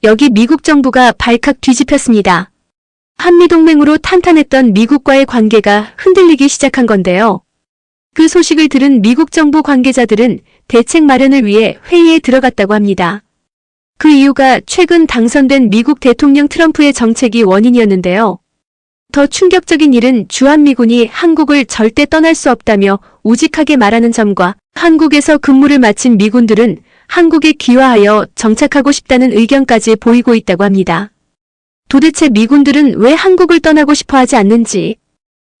여기 미국 정부가 발칵 뒤집혔습니다. 한미동맹으로 탄탄했던 미국과의 관계가 흔들리기 시작한 건데요. 그 소식을 들은 미국 정부 관계자들은 대책 마련을 위해 회의에 들어갔다고 합니다. 그 이유가 최근 당선된 미국 대통령 트럼프의 정책이 원인이었는데요. 더 충격적인 일은 주한미군이 한국을 절대 떠날 수 없다며 우직하게 말하는 점과 한국에서 근무를 마친 미군들은 한국에 귀화하여 정착하고 싶다는 의견까지 보이고 있다고 합니다. 도대체 미군들은 왜 한국을 떠나고 싶어 하지 않는지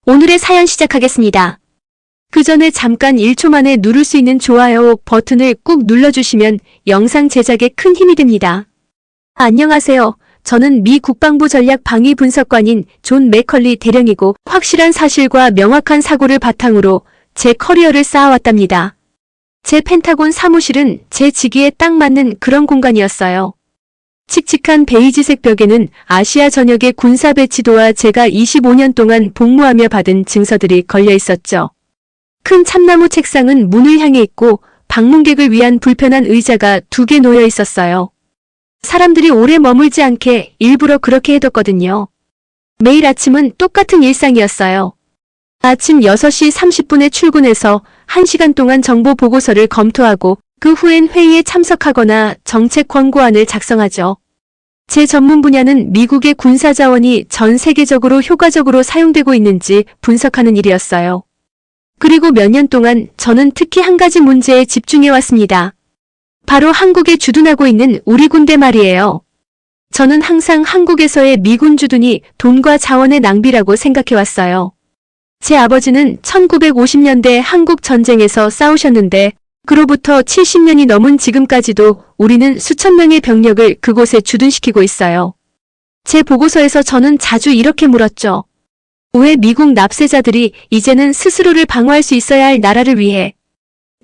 오늘의 사연 시작하겠습니다. 그 전에 잠깐 1초 만에 누를 수 있는 좋아요 버튼을 꾹 눌러주시면 영상 제작에 큰 힘이 됩니다. 안녕하세요. 저는 미 국방부 전략방위 분석관인 존 맥컬리 대령이고 확실한 사실과 명확한 사고를 바탕으로 제 커리어를 쌓아왔답니다. 제 펜타곤 사무실은 제 직위에 딱 맞는 그런 공간이었어요. 칙칙한 베이지색 벽에는 아시아 전역의 군사 배치도와 제가 25년 동안 복무하며 받은 증서들이 걸려 있었죠. 큰 참나무 책상은 문을 향해 있고 방문객을 위한 불편한 의자가 2개 놓여 있었어요. 사람들이 오래 머물지 않게 일부러 그렇게 해뒀거든요. 매일 아침은 똑같은 일상이었어요. 아침 6시 30분에 출근해서 1시간 동안 정보 보고서를 검토하고 그 후엔 회의에 참석하거나 정책 권고안을 작성하죠. 제 전문 분야는 미국의 군사 자원이 전 세계적으로 효과적으로 사용되고 있는지 분석하는 일이었어요. 그리고 몇 년 동안 저는 특히 한 가지 문제에 집중해 왔습니다. 바로 한국에 주둔하고 있는 우리 군대 말이에요. 저는 항상 한국에서의 미군 주둔이 돈과 자원의 낭비라고 생각해 왔어요. 제 아버지는 1950년대 한국 전쟁에서 싸우셨는데 그로부터 70년이 넘은 지금까지도 우리는 수천 명의 병력을 그곳에 주둔시키고 있어요. 제 보고서에서 저는 자주 이렇게 물었죠. 왜 미국 납세자들이 이제는 스스로를 방어할 수 있어야 할 나라를 위해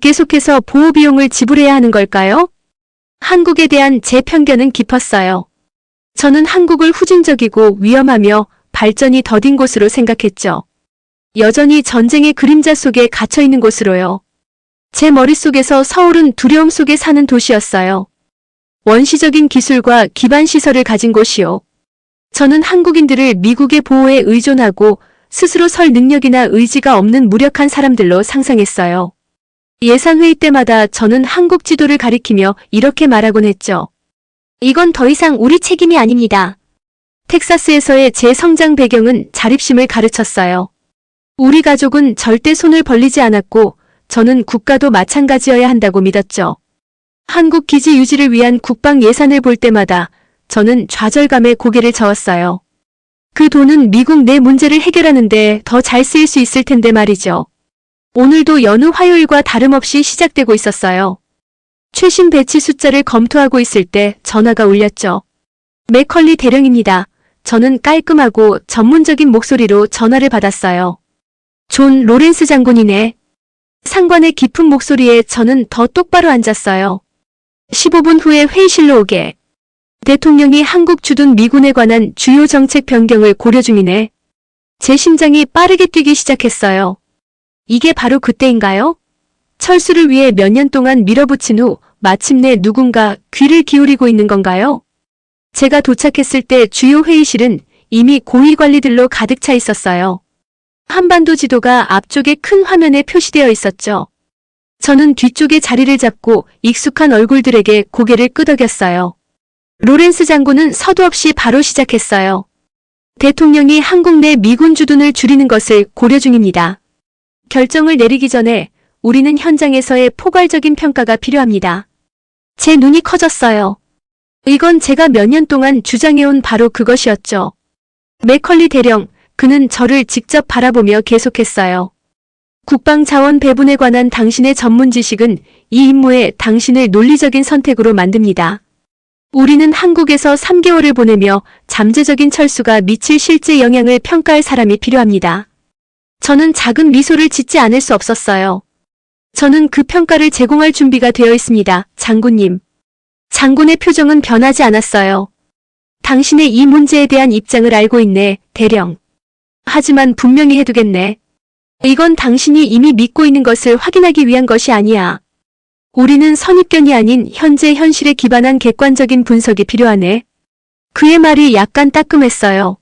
계속해서 보호비용을 지불해야 하는 걸까요? 한국에 대한 제 편견은 깊었어요. 저는 한국을 후진적이고 위험하며 발전이 더딘 곳으로 생각했죠. 여전히 전쟁의 그림자 속에 갇혀있는 곳으로요. 제 머릿속에서 서울은 두려움 속에 사는 도시였어요. 원시적인 기술과 기반 시설을 가진 곳이요. 저는 한국인들을 미국의 보호에 의존하고 스스로 설 능력이나 의지가 없는 무력한 사람들로 상상했어요. 예산회의 때마다 저는 한국 지도를 가리키며 이렇게 말하곤 했죠. 이건 더 이상 우리 책임이 아닙니다. 텍사스에서의 제 성장 배경은 자립심을 가르쳤어요. 우리 가족은 절대 손을 벌리지 않았고 저는 국가도 마찬가지여야 한다고 믿었죠. 한국 기지 유지를 위한 국방 예산을 볼 때마다 저는 좌절감에 고개를 저었어요. 그 돈은 미국 내 문제를 해결하는데 더 잘 쓰일 수 있을 텐데 말이죠. 오늘도 여느 화요일과 다름없이 시작되고 있었어요. 최신 배치 숫자를 검토하고 있을 때 전화가 울렸죠. 맥컬리 대령입니다. 저는 깔끔하고 전문적인 목소리로 전화를 받았어요. 존 로렌스 장군이네. 상관의 깊은 목소리에 저는 더 똑바로 앉았어요. 15분 후에 회의실로 오게. 대통령이 한국 주둔 미군에 관한 주요 정책 변경을 고려 중이네. 제 심장이 빠르게 뛰기 시작했어요. 이게 바로 그때인가요? 철수를 위해 몇 년 동안 밀어붙인 후 마침내 누군가 귀를 기울이고 있는 건가요? 제가 도착했을 때 주요 회의실은 이미 고위 관리들로 가득 차 있었어요. 한반도 지도가 앞쪽에 큰 화면에 표시되어 있었죠. 저는 뒤쪽에 자리를 잡고 익숙한 얼굴들에게 고개를 끄덕였어요. 로렌스 장군은 서두 없이 바로 시작했어요. 대통령이 한국 내 미군 주둔을 줄이는 것을 고려 중입니다. 결정을 내리기 전에 우리는 현장에서의 포괄적인 평가가 필요합니다. 제 눈이 커졌어요. 이건 제가 몇 년 동안 주장해온 바로 그것이었죠. 맥컬리 대령, 그는 저를 직접 바라보며 계속했어요. 국방 자원 배분에 관한 당신의 전문 지식은 이 임무에 당신을 논리적인 선택으로 만듭니다. 우리는 한국에서 3개월을 보내며 잠재적인 철수가 미칠 실제 영향을 평가할 사람이 필요합니다. 저는 작은 미소를 짓지 않을 수 없었어요. 저는 그 평가를 제공할 준비가 되어 있습니다, 장군님. 장군의 표정은 변하지 않았어요. 당신의 이 문제에 대한 입장을 알고 있네, 대령. 하지만 분명히 해두겠네. 이건 당신이 이미 믿고 있는 것을 확인하기 위한 것이 아니야. 우리는 선입견이 아닌 현재 현실에 기반한 객관적인 분석이 필요하네. 그의 말이 약간 따끔했어요.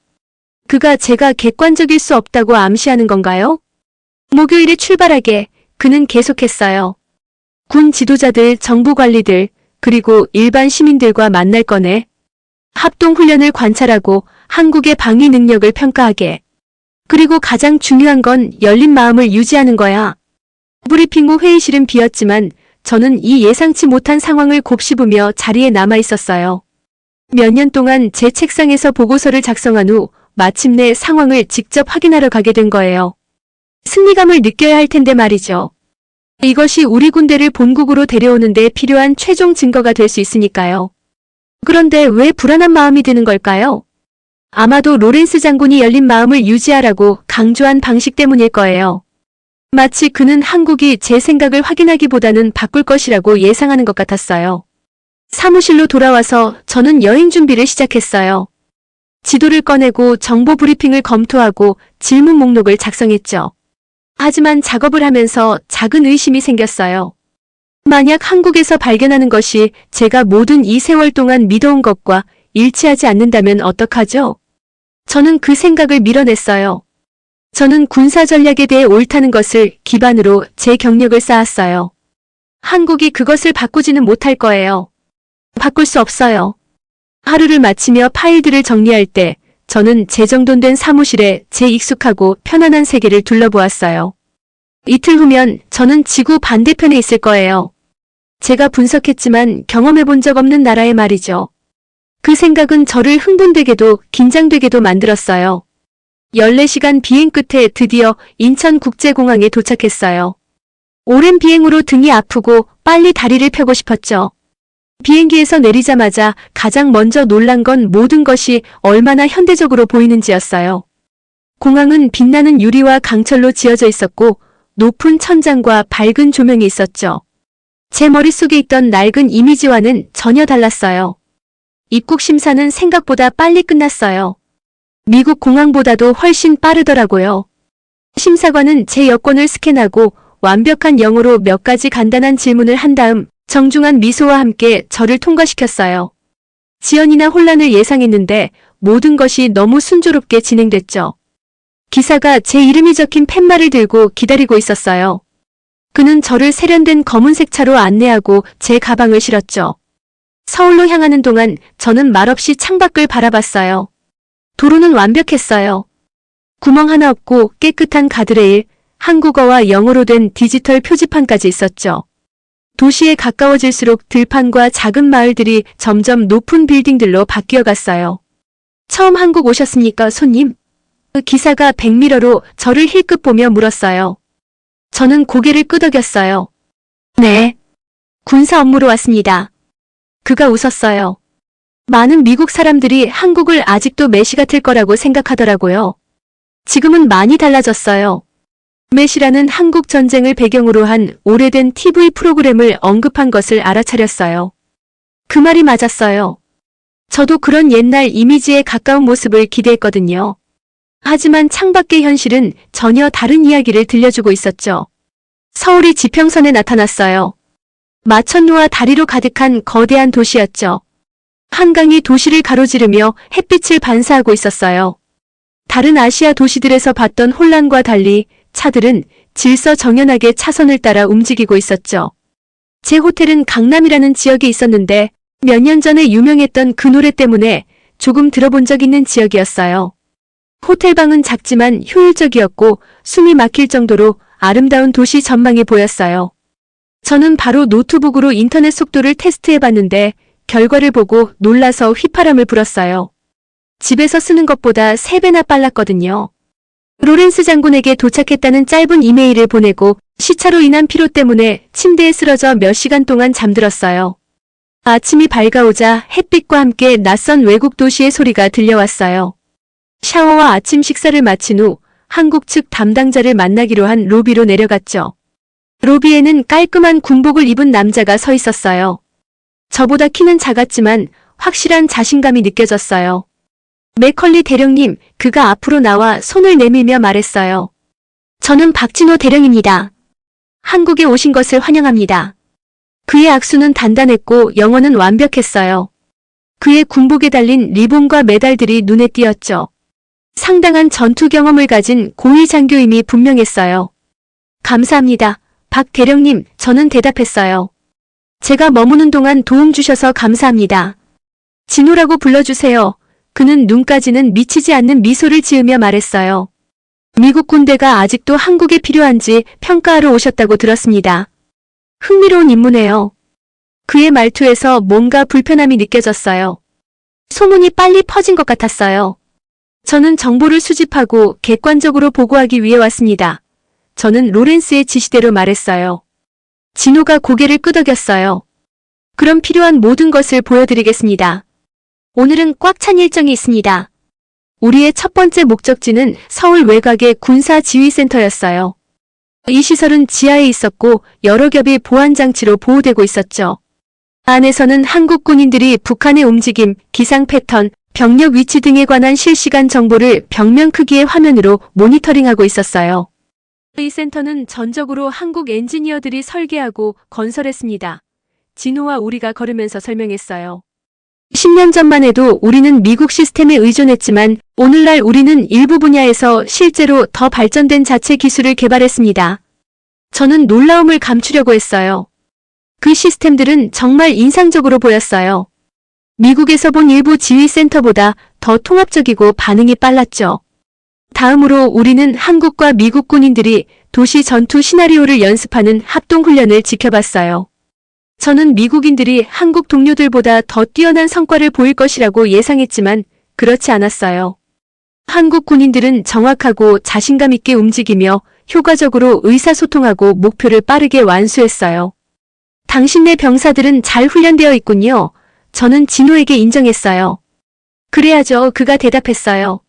그가 제가 객관적일 수 없다고 암시하는 건가요? 목요일에 출발하게 그는 계속했어요. 군 지도자들, 정부 관리들, 그리고 일반 시민들과 만날 거네. 합동훈련을 관찰하고 한국의 방위 능력을 평가하게. 그리고 가장 중요한 건 열린 마음을 유지하는 거야. 브리핑 후 회의실은 비었지만 저는 이 예상치 못한 상황을 곱씹으며 자리에 남아 있었어요. 몇 년 동안 제 책상에서 보고서를 작성한 후 마침내 상황을 직접 확인하러 가게 된 거예요. 승리감을 느껴야 할 텐데 말이죠. 이것이 우리 군대를 본국으로 데려오는 데 필요한 최종 증거가 될 수 있으니까요. 그런데 왜 불안한 마음이 드는 걸까요? 아마도 로렌스 장군이 열린 마음을 유지하라고 강조한 방식 때문일 거예요. 마치 그는 한국이 제 생각을 확인하기보다는 바꿀 것이라고 예상하는 것 같았어요. 사무실로 돌아와서 저는 여행 준비를 시작했어요. 지도를 꺼내고 정보 브리핑을 검토하고 질문 목록을 작성했죠. 하지만 작업을 하면서 작은 의심이 생겼어요. 만약 한국에서 발견하는 것이 제가 모든 이 세월 동안 믿어온 것과 일치하지 않는다면 어떡하죠? 저는 그 생각을 밀어냈어요. 저는 군사 전략에 대해 옳다는 것을 기반으로 제 경력을 쌓았어요. 한국이 그것을 바꾸지는 못할 거예요. 바꿀 수 없어요. 하루를 마치며 파일들을 정리할 때 저는 재정돈된 사무실에 제 익숙하고 편안한 세계를 둘러보았어요. 이틀 후면 저는 지구 반대편에 있을 거예요. 제가 분석했지만 경험해본 적 없는 나라의 말이죠. 그 생각은 저를 흥분되게도 긴장되게도 만들었어요. 14시간 비행 끝에 드디어 인천국제공항에 도착했어요. 오랜 비행으로 등이 아프고 빨리 다리를 펴고 싶었죠. 비행기에서 내리자마자 가장 먼저 놀란 건 모든 것이 얼마나 현대적으로 보이는지였어요. 공항은 빛나는 유리와 강철로 지어져 있었고 높은 천장과 밝은 조명이 있었죠. 제 머릿속에 있던 낡은 이미지와는 전혀 달랐어요. 입국 심사는 생각보다 빨리 끝났어요. 미국 공항보다도 훨씬 빠르더라고요. 심사관은 제 여권을 스캔하고 완벽한 영어로 몇 가지 간단한 질문을 한 다음 정중한 미소와 함께 저를 통과시켰어요. 지연이나 혼란을 예상했는데 모든 것이 너무 순조롭게 진행됐죠. 기사가 제 이름이 적힌 팻말을 들고 기다리고 있었어요. 그는 저를 세련된 검은색 차로 안내하고 제 가방을 실었죠. 서울로 향하는 동안 저는 말없이 창밖을 바라봤어요. 도로는 완벽했어요. 구멍 하나 없고 깨끗한 가드레일, 한국어와 영어로 된 디지털 표지판까지 있었죠. 도시에 가까워질수록 들판과 작은 마을들이 점점 높은 빌딩들로 바뀌어갔어요. 처음 한국 오셨습니까, 손님? 그 기사가 백미러로 저를 힐끗 보며 물었어요. 저는 고개를 끄덕였어요. 네. 군사 업무로 왔습니다. 그가 웃었어요. 많은 미국 사람들이 한국을 아직도 메시 같을 거라고 생각하더라고요. 지금은 많이 달라졌어요. 메시라는 한국 전쟁을 배경으로 한 오래된 TV 프로그램을 언급한 것을 알아차렸어요. 그 말이 맞았어요. 저도 그런 옛날 이미지에 가까운 모습을 기대했거든요. 하지만 창밖의 현실은 전혀 다른 이야기를 들려주고 있었죠. 서울이 지평선에 나타났어요. 마천루와 다리로 가득한 거대한 도시였죠. 한강이 도시를 가로지르며 햇빛을 반사하고 있었어요. 다른 아시아 도시들에서 봤던 혼란과 달리 차들은 질서정연하게 차선을 따라 움직이고 있었죠. 제 호텔은 강남이라는 지역에 있었는데 몇 년 전에 유명했던 그 노래 때문에 조금 들어본 적 있는 지역이었어요. 호텔방은 작지만 효율적이었고 숨이 막힐 정도로 아름다운 도시 전망이 보였어요. 저는 바로 노트북으로 인터넷 속도를 테스트해봤는데 결과를 보고 놀라서 휘파람을 불었어요. 집에서 쓰는 것보다 3배나 빨랐거든요. 로렌스 장군에게 도착했다는 짧은 이메일을 보내고 시차로 인한 피로 때문에 침대에 쓰러져 몇 시간 동안 잠들었어요. 아침이 밝아오자 햇빛과 함께 낯선 외국 도시의 소리가 들려왔어요. 샤워와 아침 식사를 마친 후 한국 측 담당자를 만나기로 한 로비로 내려갔죠. 로비에는 깔끔한 군복을 입은 남자가 서 있었어요. 저보다 키는 작았지만 확실한 자신감이 느껴졌어요. 맥컬리 대령님, 그가 앞으로 나와 손을 내밀며 말했어요. 저는 박진호 대령입니다. 한국에 오신 것을 환영합니다. 그의 악수는 단단했고 영어는 완벽했어요. 그의 군복에 달린 리본과 메달들이 눈에 띄었죠. 상당한 전투 경험을 가진 고위 장교임이 분명했어요. 감사합니다. 박 대령님, 저는 대답했어요. 제가 머무는 동안 도움 주셔서 감사합니다. 진호라고 불러주세요. 그는 눈까지는 미치지 않는 미소를 지으며 말했어요. 미국 군대가 아직도 한국에 필요한지 평가하러 오셨다고 들었습니다. 흥미로운 임무네요. 그의 말투에서 뭔가 불편함이 느껴졌어요. 소문이 빨리 퍼진 것 같았어요. 저는 정보를 수집하고 객관적으로 보고하기 위해 왔습니다. 저는 로렌스의 지시대로 말했어요. 진호가 고개를 끄덕였어요. 그럼 필요한 모든 것을 보여드리겠습니다. 오늘은 꽉 찬 일정이 있습니다. 우리의 첫 번째 목적지는 서울 외곽의 군사지휘센터였어요. 이 시설은 지하에 있었고 여러 겹의 보안장치로 보호되고 있었죠. 안에서는 한국 군인들이 북한의 움직임, 기상 패턴, 병력 위치 등에 관한 실시간 정보를 벽면 크기의 화면으로 모니터링하고 있었어요. 이 센터는 전적으로 한국 엔지니어들이 설계하고 건설했습니다. 진호와 우리가 걸으면서 설명했어요. 10년 전만 해도 우리는 미국 시스템에 의존했지만 오늘날 우리는 일부 분야에서 실제로 더 발전된 자체 기술을 개발했습니다. 저는 놀라움을 감추려고 했어요. 그 시스템들은 정말 인상적으로 보였어요. 미국에서 본 일부 지휘센터보다 더 통합적이고 반응이 빨랐죠. 다음으로 우리는 한국과 미국 군인들이 도시 전투 시나리오를 연습하는 합동훈련을 지켜봤어요. 저는 미국인들이 한국 동료들보다 더 뛰어난 성과를 보일 것이라고 예상했지만 그렇지 않았어요. 한국 군인들은 정확하고 자신감 있게 움직이며 효과적으로 의사소통하고 목표를 빠르게 완수했어요. 당신네 병사들은 잘 훈련되어 있군요. 저는 진호에게 인정했어요. 그래야죠. 그가 대답했어요.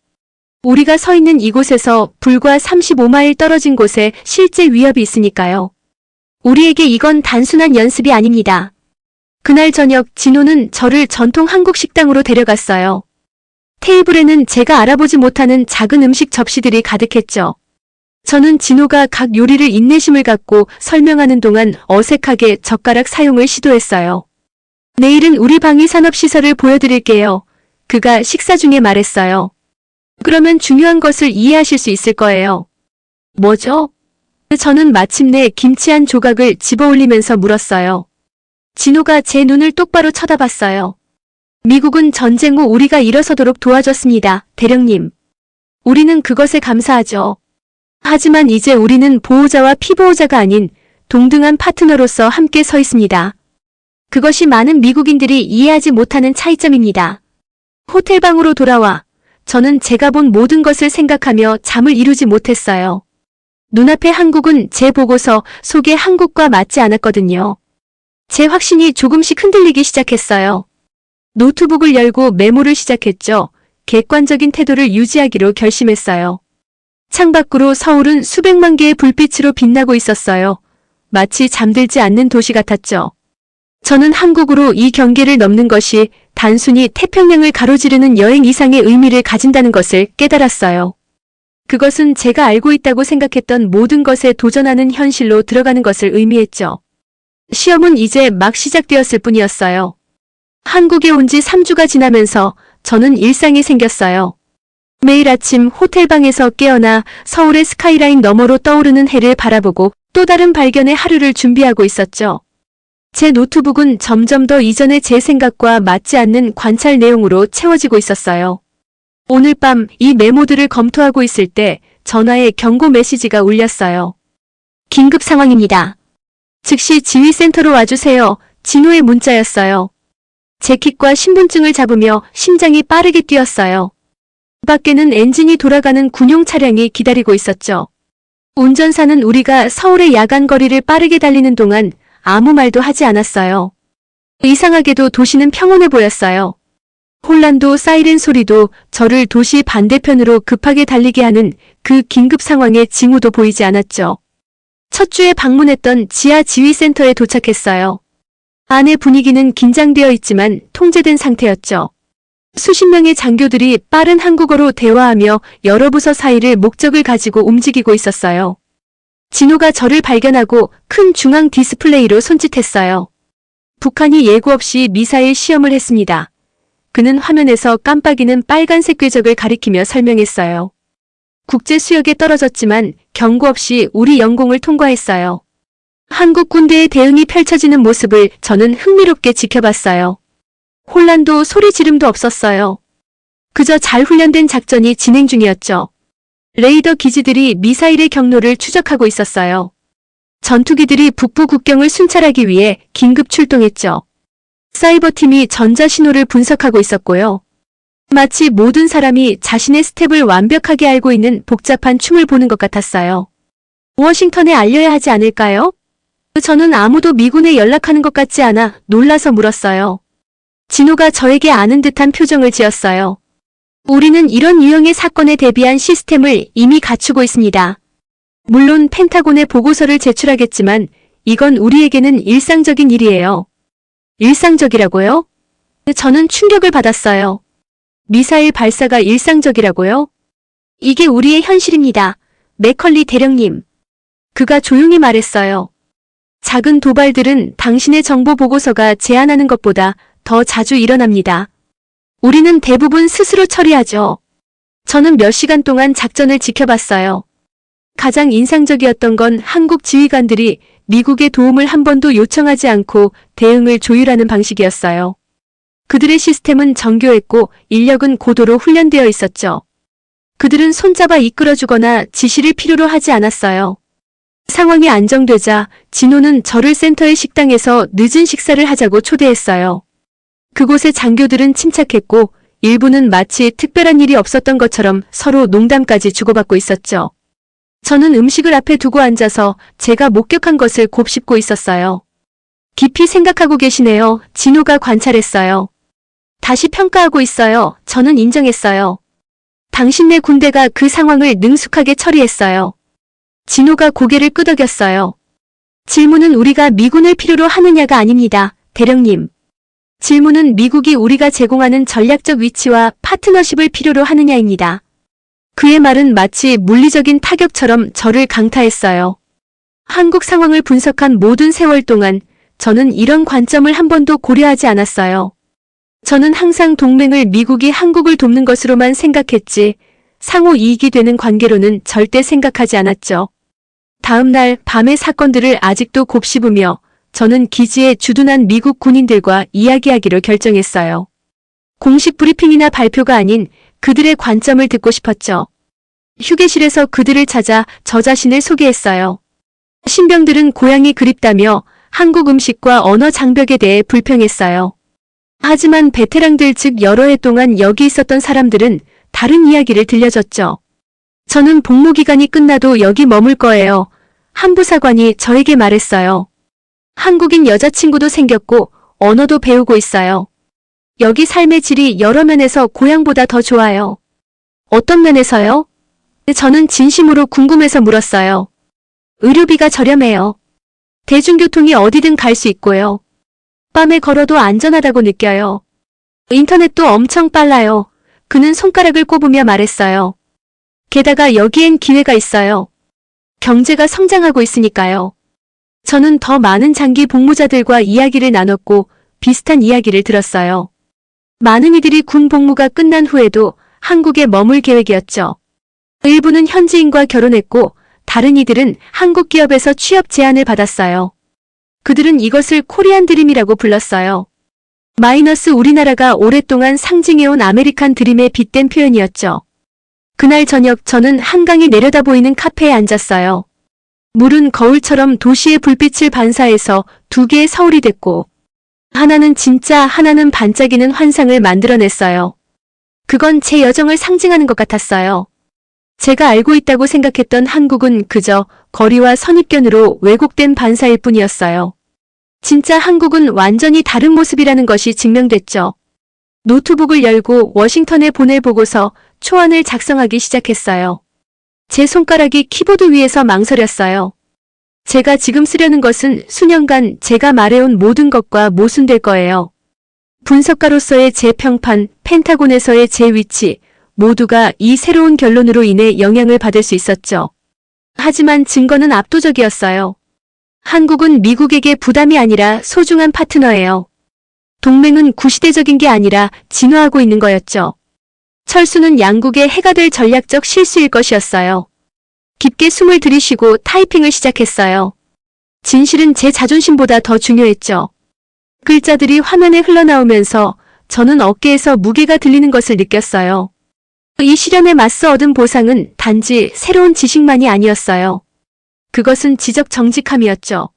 우리가 서 있는 이곳에서 불과 35마일 떨어진 곳에 실제 위협이 있으니까요. 우리에게 이건 단순한 연습이 아닙니다. 그날 저녁 진호는 저를 전통 한국 식당으로 데려갔어요. 테이블에는 제가 알아보지 못하는 작은 음식 접시들이 가득했죠. 저는 진호가 각 요리를 인내심을 갖고 설명하는 동안 어색하게 젓가락 사용을 시도했어요. 내일은 우리 방위 산업시설을 보여드릴게요. 그가 식사 중에 말했어요. 그러면 중요한 것을 이해하실 수 있을 거예요. 뭐죠? 저는 마침내 김치 한 조각을 집어올리면서 물었어요. 진호가 제 눈을 똑바로 쳐다봤어요. 미국은 전쟁 후 우리가 일어서도록 도와줬습니다, 대령님. 우리는 그것에 감사하죠. 하지만 이제 우리는 보호자와 피보호자가 아닌 동등한 파트너로서 함께 서 있습니다. 그것이 많은 미국인들이 이해하지 못하는 차이점입니다. 호텔방으로 돌아와 저는 제가 본 모든 것을 생각하며 잠을 이루지 못했어요. 눈앞의 한국은 제 보고서 속의 한국과 맞지 않았거든요. 제 확신이 조금씩 흔들리기 시작했어요. 노트북을 열고 메모를 시작했죠. 객관적인 태도를 유지하기로 결심했어요. 창밖으로 서울은 수백만 개의 불빛으로 빛나고 있었어요. 마치 잠들지 않는 도시 같았죠. 저는 한국으로 이 경계를 넘는 것이 단순히 태평양을 가로지르는 여행 이상의 의미를 가진다는 것을 깨달았어요. 그것은 제가 알고 있다고 생각했던 모든 것에 도전하는 현실로 들어가는 것을 의미했죠. 시험은 이제 막 시작되었을 뿐이었어요. 한국에 온 지 3주가 지나면서 저는 일상이 생겼어요. 매일 아침 호텔방에서 깨어나 서울의 스카이라인 너머로 떠오르는 해를 바라보고 또 다른 발견의 하루를 준비하고 있었죠. 제 노트북은 점점 더 이전의 제 생각과 맞지 않는 관찰 내용으로 채워지고 있었어요. 오늘 밤 이 메모들을 검토하고 있을 때 전화에 경고 메시지가 울렸어요. 긴급 상황입니다. 즉시 지휘센터로 와주세요. 진호의 문자였어요. 재킷과 신분증을 잡으며 심장이 빠르게 뛰었어요. 밖에는 엔진이 돌아가는 군용 차량이 기다리고 있었죠. 운전사는 우리가 서울의 야간 거리를 빠르게 달리는 동안 아무 말도 하지 않았어요. 이상하게도 도시는 평온해 보였어요. 혼란도 사이렌 소리도 저를 도시 반대편으로 급하게 달리게 하는 그 긴급 상황의 징후도 보이지 않았죠. 첫 주에 방문했던 지하 지휘센터에 도착했어요. 안의 분위기는 긴장되어 있지만 통제된 상태였죠. 수십 명의 장교들이 빠른 한국어로 대화하며 여러 부서 사이를 목적을 가지고 움직이고 있었어요. 진호가 저를 발견하고 큰 중앙 디스플레이로 손짓했어요. 북한이 예고 없이 미사일 시험을 했습니다. 그는 화면에서 깜빡이는 빨간색 궤적을 가리키며 설명했어요. 국제 수역에 떨어졌지만 경고 없이 우리 영공을 통과했어요. 한국 군대의 대응이 펼쳐지는 모습을 저는 흥미롭게 지켜봤어요. 혼란도 소리 지름도 없었어요. 그저 잘 훈련된 작전이 진행 중이었죠. 레이더 기지들이 미사일의 경로를 추적하고 있었어요. 전투기들이 북부 국경을 순찰하기 위해 긴급 출동했죠. 사이버팀이 전자신호를 분석하고 있었고요. 마치 모든 사람이 자신의 스텝을 완벽하게 알고 있는 복잡한 춤을 보는 것 같았어요. 워싱턴에 알려야 하지 않을까요? 저는 아무도 미군에 연락하는 것 같지 않아 놀라서 물었어요. 진호가 저에게 아는 듯한 표정을 지었어요. 우리는 이런 유형의 사건에 대비한 시스템을 이미 갖추고 있습니다. 물론 펜타곤에 보고서를 제출하겠지만 이건 우리에게는 일상적인 일이에요. 일상적이라고요? 저는 충격을 받았어요. 미사일 발사가 일상적이라고요? 이게 우리의 현실입니다. 맥컬리 대령님. 그가 조용히 말했어요. 작은 도발들은 당신의 정보 보고서가 제안하는 것보다 더 자주 일어납니다. 우리는 대부분 스스로 처리하죠. 저는 몇 시간 동안 작전을 지켜봤어요. 가장 인상적이었던 건 한국 지휘관들이 미국의 도움을 한 번도 요청하지 않고 대응을 조율하는 방식이었어요. 그들의 시스템은 정교했고 인력은 고도로 훈련되어 있었죠. 그들은 손잡아 이끌어주거나 지시를 필요로 하지 않았어요. 상황이 안정되자 진호는 저를 센터의 식당에서 늦은 식사를 하자고 초대했어요. 그곳의 장교들은 침착했고 일부는 마치 특별한 일이 없었던 것처럼 서로 농담까지 주고받고 있었죠. 저는 음식을 앞에 두고 앉아서 제가 목격한 것을 곱씹고 있었어요. 깊이 생각하고 계시네요. 진호가 관찰했어요. 다시 평가하고 있어요. 저는 인정했어요. 당신네 군대가 그 상황을 능숙하게 처리했어요. 진호가 고개를 끄덕였어요. 질문은 우리가 미군을 필요로 하느냐가 아닙니다. 대령님. 질문은 미국이 우리가 제공하는 전략적 위치와 파트너십을 필요로 하느냐입니다. 그의 말은 마치 물리적인 타격처럼 저를 강타했어요. 한국 상황을 분석한 모든 세월 동안 저는 이런 관점을 한 번도 고려하지 않았어요. 저는 항상 동맹을 미국이 한국을 돕는 것으로만 생각했지 상호 이익이 되는 관계로는 절대 생각하지 않았죠. 다음 날 밤의 사건들을 아직도 곱씹으며 저는 기지에 주둔한 미국 군인들과 이야기하기로 결정했어요. 공식 브리핑이나 발표가 아닌 그들의 관점을 듣고 싶었죠. 휴게실에서 그들을 찾아 저 자신을 소개했어요. 신병들은 고향이 그립다며 한국 음식과 언어 장벽에 대해 불평했어요. 하지만 베테랑들 즉 여러 해 동안 여기 있었던 사람들은 다른 이야기를 들려줬죠. 저는 복무 기간이 끝나도 여기 머물 거예요. 한 부사관이 저에게 말했어요. 한국인 여자친구도 생겼고 언어도 배우고 있어요. 여기 삶의 질이 여러 면에서 고향보다 더 좋아요. 어떤 면에서요? 저는 진심으로 궁금해서 물었어요. 의료비가 저렴해요. 대중교통이 어디든 갈 수 있고요. 밤에 걸어도 안전하다고 느껴요. 인터넷도 엄청 빨라요. 그는 손가락을 꼽으며 말했어요. 게다가 여기엔 기회가 있어요. 경제가 성장하고 있으니까요. 저는 더 많은 장기 복무자들과 이야기를 나눴고 비슷한 이야기를 들었어요. 많은 이들이 군 복무가 끝난 후에도 한국에 머물 계획이었죠. 일부는 현지인과 결혼했고 다른 이들은 한국 기업에서 취업 제안을 받았어요. 그들은 이것을 코리안 드림이라고 불렀어요. 마이너스 우리나라가 오랫동안 상징해온 아메리칸 드림의 빗댄 표현이었죠. 그날 저녁 저는 한강이 내려다 보이는 카페에 앉았어요. 물은 거울처럼 도시의 불빛을 반사해서 두 개의 서울이 됐고 하나는 진짜 하나는 반짝이는 환상을 만들어냈어요. 그건 제 여정을 상징하는 것 같았어요. 제가 알고 있다고 생각했던 한국은 그저 거리와 선입견으로 왜곡된 반사일 뿐이었어요. 진짜 한국은 완전히 다른 모습이라는 것이 증명됐죠. 노트북을 열고 워싱턴에 보낼 보고서 초안을 작성하기 시작했어요. 제 손가락이 키보드 위에서 망설였어요. 제가 지금 쓰려는 것은 수년간 제가 말해온 모든 것과 모순될 거예요. 분석가로서의 제 평판, 펜타곤에서의 제 위치, 모두가 이 새로운 결론으로 인해 영향을 받을 수 있었죠. 하지만 증거는 압도적이었어요. 한국은 미국에게 부담이 아니라 소중한 파트너예요. 동맹은 구시대적인 게 아니라 진화하고 있는 거였죠. 철수는 양국의 해가 될 전략적 실수일 것이었어요. 깊게 숨을 들이쉬고 타이핑을 시작했어요. 진실은 제 자존심보다 더 중요했죠. 글자들이 화면에 흘러나오면서 저는 어깨에서 무게가 들리는 것을 느꼈어요. 이 시련에 맞서 얻은 보상은 단지 새로운 지식만이 아니었어요. 그것은 지적 정직함이었죠.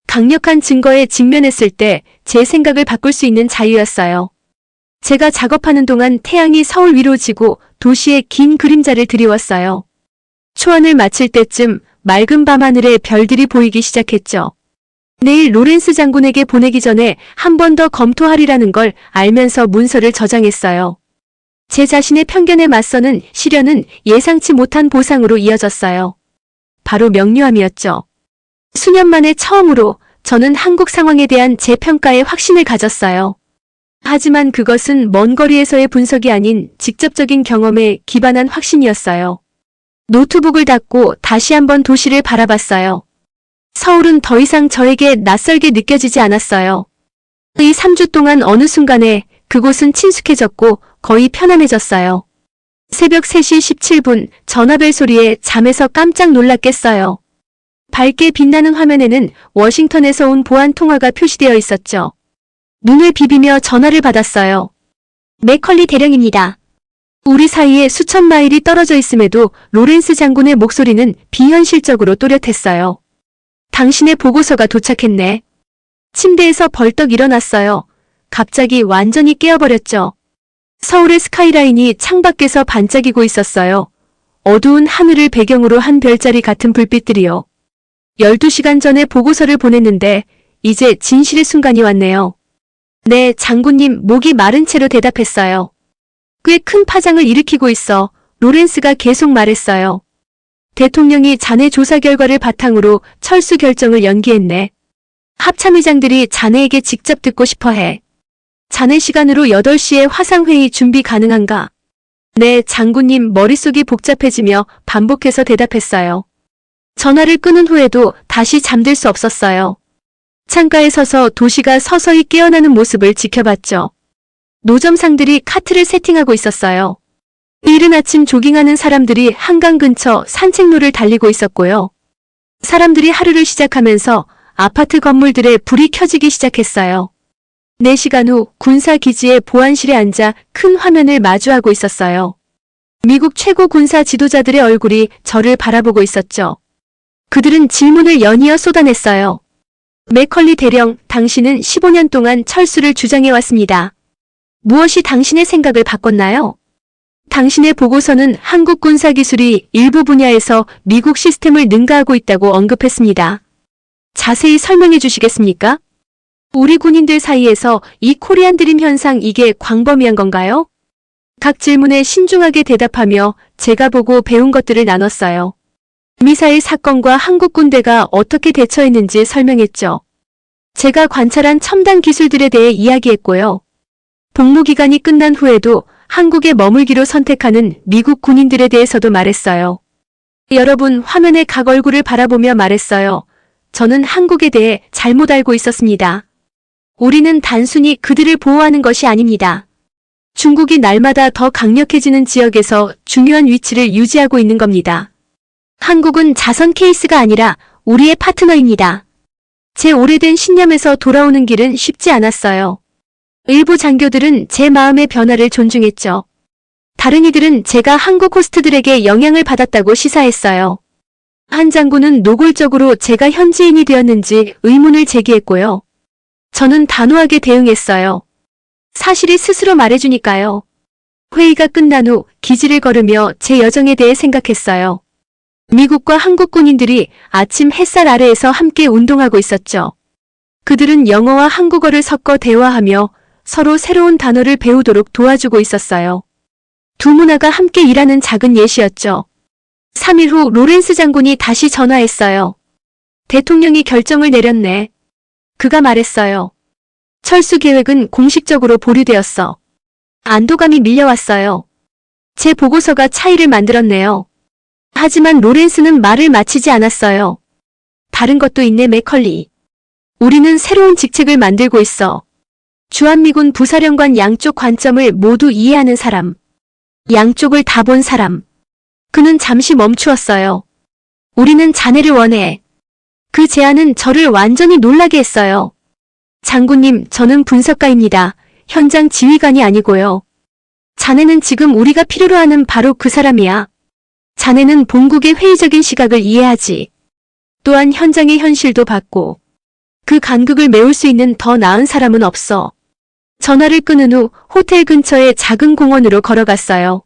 강력한 증거에 직면했을 때 제 생각을 바꿀 수 있는 자유였어요. 제가 작업하는 동안 태양이 서울 위로 지고 도시의 긴 그림자를 드리웠어요. 초안을 마칠 때쯤 맑은 밤하늘에 별들이 보이기 시작했죠. 내일 로렌스 장군에게 보내기 전에 한 번 더 검토하리라는 걸 알면서 문서를 저장했어요. 제 자신의 편견에 맞서는 시련은 예상치 못한 보상으로 이어졌어요. 바로 명료함이었죠. 수년 만에 처음으로 저는 한국 상황에 대한 제 평가에 확신을 가졌어요. 하지만 그것은 먼 거리에서의 분석이 아닌 직접적인 경험에 기반한 확신이었어요. 노트북을 닫고 다시 한번 도시를 바라봤어요. 서울은 더 이상 저에게 낯설게 느껴지지 않았어요. 이 3주 동안 어느 순간에 그곳은 친숙해졌고 거의 편안해졌어요. 새벽 3시 17분 전화벨 소리에 잠에서 깜짝 놀랐겠어요. 밝게 빛나는 화면에는 워싱턴에서 온 보안 통화가 표시되어 있었죠. 눈을 비비며 전화를 받았어요. 맥컬리 대령입니다. 우리 사이에 수천 마일이 떨어져 있음에도 로렌스 장군의 목소리는 비현실적으로 또렷했어요. 당신의 보고서가 도착했네. 침대에서 벌떡 일어났어요. 갑자기 완전히 깨어버렸죠. 서울의 스카이라인이 창밖에서 반짝이고 있었어요. 어두운 하늘을 배경으로 한 별자리 같은 불빛들이요. 12시간 전에 보고서를 보냈는데 이제 진실의 순간이 왔네요. 네, 장군님, 목이 마른 채로 대답했어요. 꽤 큰 파장을 일으키고 있어. 로렌스가 계속 말했어요. 대통령이 자네 조사 결과를 바탕으로 철수 결정을 연기했네. 합참의장들이 자네에게 직접 듣고 싶어해. 자네 시간으로 8시에 화상회의 준비 가능한가? 네, 장군님. 머릿속이 복잡해지며 반복해서 대답했어요. 전화를 끊은 후에도 다시 잠들 수 없었어요. 창가에 서서 도시가 서서히 깨어나는 모습을 지켜봤죠. 노점상들이 카트를 세팅하고 있었어요. 이른 아침 조깅하는 사람들이 한강 근처 산책로를 달리고 있었고요. 사람들이 하루를 시작하면서 아파트 건물들에 불이 켜지기 시작했어요. 4시간 후 군사기지의 보안실에 앉아 큰 화면을 마주하고 있었어요. 미국 최고 군사 지도자들의 얼굴이 저를 바라보고 있었죠. 그들은 질문을 연이어 쏟아냈어요. 맥컬리 대령, 당신은 15년 동안 철수를 주장해왔습니다. 무엇이 당신의 생각을 바꿨나요? 당신의 보고서는 한국 군사기술이 일부 분야에서 미국 시스템을 능가하고 있다고 언급했습니다. 자세히 설명해 주시겠습니까? 우리 군인들 사이에서 이 코리안 드림 현상, 이게 광범위한 건가요? 각 질문에 신중하게 대답하며 제가 보고 배운 것들을 나눴어요. 미사일 사건과 한국 군대가 어떻게 대처했는지 설명했죠. 제가 관찰한 첨단 기술들에 대해 이야기했고요. 복무 기간이 끝난 후에도 한국에 머물기로 선택하는 미국 군인들에 대해서도 말했어요. 여러분, 화면의 각 얼굴을 바라보며 말했어요. 저는 한국에 대해 잘못 알고 있었습니다. 우리는 단순히 그들을 보호하는 것이 아닙니다. 중국이 날마다 더 강력해지는 지역에서 중요한 위치를 유지하고 있는 겁니다. 한국은 자선 케이스가 아니라 우리의 파트너입니다. 제 오래된 신념에서 돌아오는 길은 쉽지 않았어요. 일부 장교들은 제 마음의 변화를 존중했죠. 다른 이들은 제가 한국 호스트들에게 영향을 받았다고 시사했어요. 한 장군은 노골적으로 제가 현지인이 되었는지 의문을 제기했고요. 저는 단호하게 대응했어요. 사실이 스스로 말해주니까요. 회의가 끝난 후 기지를 걸으며 제 여정에 대해 생각했어요. 미국과 한국 군인들이 아침 햇살 아래에서 함께 운동하고 있었죠. 그들은 영어와 한국어를 섞어 대화하며 서로 새로운 단어를 배우도록 도와주고 있었어요. 두 문화가 함께 일하는 작은 예시였죠. 3일 후 로렌스 장군이 다시 전화했어요. 대통령이 결정을 내렸네. 그가 말했어요. 철수 계획은 공식적으로 보류되었어. 안도감이 밀려왔어요. 제 보고서가 차이를 만들었네요. 하지만 로렌스는 말을 마치지 않았어요. 다른 것도 있네, 맥컬리. 우리는 새로운 직책을 만들고 있어. 주한미군 부사령관 양쪽 관점을 모두 이해하는 사람. 양쪽을 다 본 사람. 그는 잠시 멈추었어요. 우리는 자네를 원해. 그 제안은 저를 완전히 놀라게 했어요. 장군님, 저는 분석가입니다. 현장 지휘관이 아니고요. 자네는 지금 우리가 필요로 하는 바로 그 사람이야. 자네는 본국의 회의적인 시각을 이해하지. 또한 현장의 현실도 봤고 그 간극을 메울 수 있는 더 나은 사람은 없어. 전화를 끊은 후 호텔 근처의 작은 공원으로 걸어갔어요.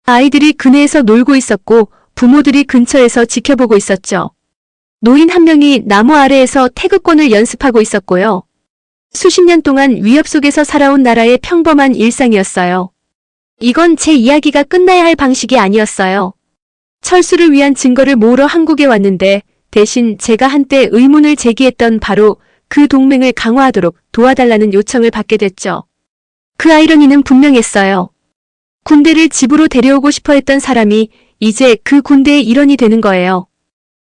아이들이 그네에서 놀고 있었고 부모들이 근처에서 지켜보고 있었죠. 노인 한 명이 나무 아래에서 태극권을 연습하고 있었고요. 수십 년 동안 위협 속에서 살아온 나라의 평범한 일상이었어요. 이건 제 이야기가 끝나야 할 방식이 아니었어요. 철수를 위한 증거를 모으러 한국에 왔는데 대신 제가 한때 의문을 제기했던 바로 그 동맹을 강화하도록 도와달라는 요청을 받게 됐죠. 그 아이러니는 분명했어요. 군대를 집으로 데려오고 싶어 했던 사람이 이제 그 군대의 일원이 되는 거예요.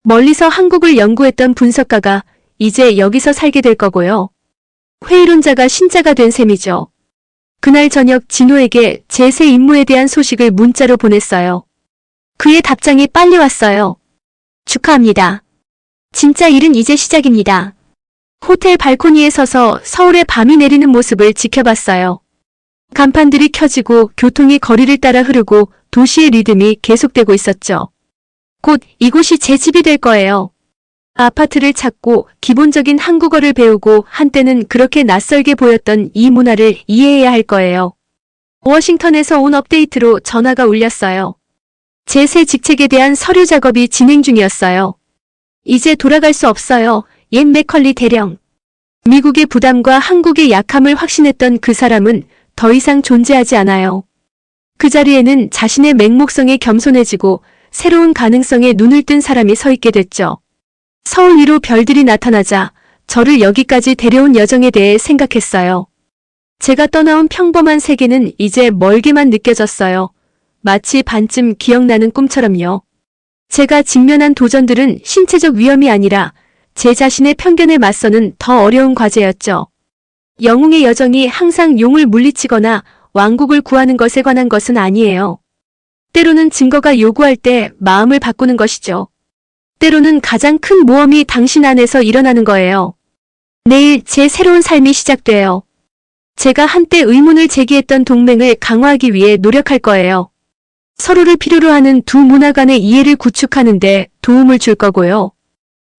멀리서 한국을 연구했던 분석가가 이제 여기서 살게 될 거고요. 회의론자가 신자가 된 셈이죠. 그날 저녁 진호에게 제 새 임무에 대한 소식을 문자로 보냈어요. 그의 답장이 빨리 왔어요. 축하합니다. 진짜 일은 이제 시작입니다. 호텔 발코니에 서서 서울의 밤이 내리는 모습을 지켜봤어요. 간판들이 켜지고 교통이 거리를 따라 흐르고 도시의 리듬이 계속되고 있었죠. 곧 이곳이 제 집이 될 거예요. 아파트를 찾고 기본적인 한국어를 배우고 한때는 그렇게 낯설게 보였던 이 문화를 이해해야 할 거예요. 워싱턴에서 온 업데이트로 전화가 울렸어요. 제 새 직책에 대한 서류 작업이 진행 중이었어요. 이제 돌아갈 수 없어요. 옛 맥컬리 대령. 미국의 부담과 한국의 약함을 확신했던 그 사람은 더 이상 존재하지 않아요. 그 자리에는 자신의 맹목성에 겸손해지고 새로운 가능성에 눈을 뜬 사람이 서 있게 됐죠. 서울 위로 별들이 나타나자 저를 여기까지 데려온 여정에 대해 생각했어요. 제가 떠나온 평범한 세계는 이제 멀게만 느껴졌어요. 마치 반쯤 기억나는 꿈처럼요. 제가 직면한 도전들은 신체적 위험이 아니라 제 자신의 편견에 맞서는 더 어려운 과제였죠. 영웅의 여정이 항상 용을 물리치거나 왕국을 구하는 것에 관한 것은 아니에요. 때로는 증거가 요구할 때 마음을 바꾸는 것이죠. 때로는 가장 큰 모험이 당신 안에서 일어나는 거예요. 내일 제 새로운 삶이 시작돼요. 제가 한때 의문을 제기했던 동맹을 강화하기 위해 노력할 거예요. 서로를 필요로 하는 두 문화 간의 이해를 구축하는 데 도움을 줄 거고요.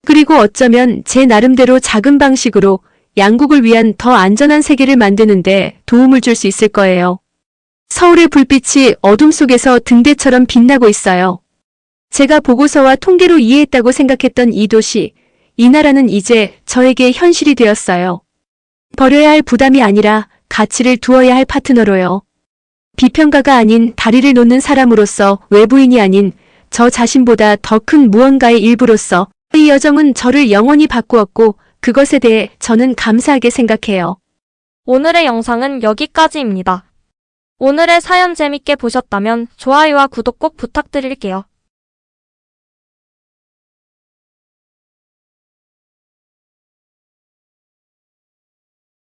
그리고 어쩌면 제 나름대로 작은 방식으로 양국을 위한 더 안전한 세계를 만드는데 도움을 줄 수 있을 거예요. 서울의 불빛이 어둠 속에서 등대처럼 빛나고 있어요. 제가 보고서와 통계로 이해했다고 생각했던 이 도시, 이 나라는 이제 저에게 현실이 되었어요. 버려야 할 부담이 아니라 가치를 두어야 할 파트너로요. 비평가가 아닌 다리를 놓는 사람으로서 외부인이 아닌 저 자신보다 더 큰 무언가의 일부로서 이 여정은 저를 영원히 바꾸었고 그것에 대해 저는 감사하게 생각해요. 오늘의 영상은 여기까지입니다. 오늘의 사연 재밌게 보셨다면 좋아요와 구독 꼭 부탁드릴게요.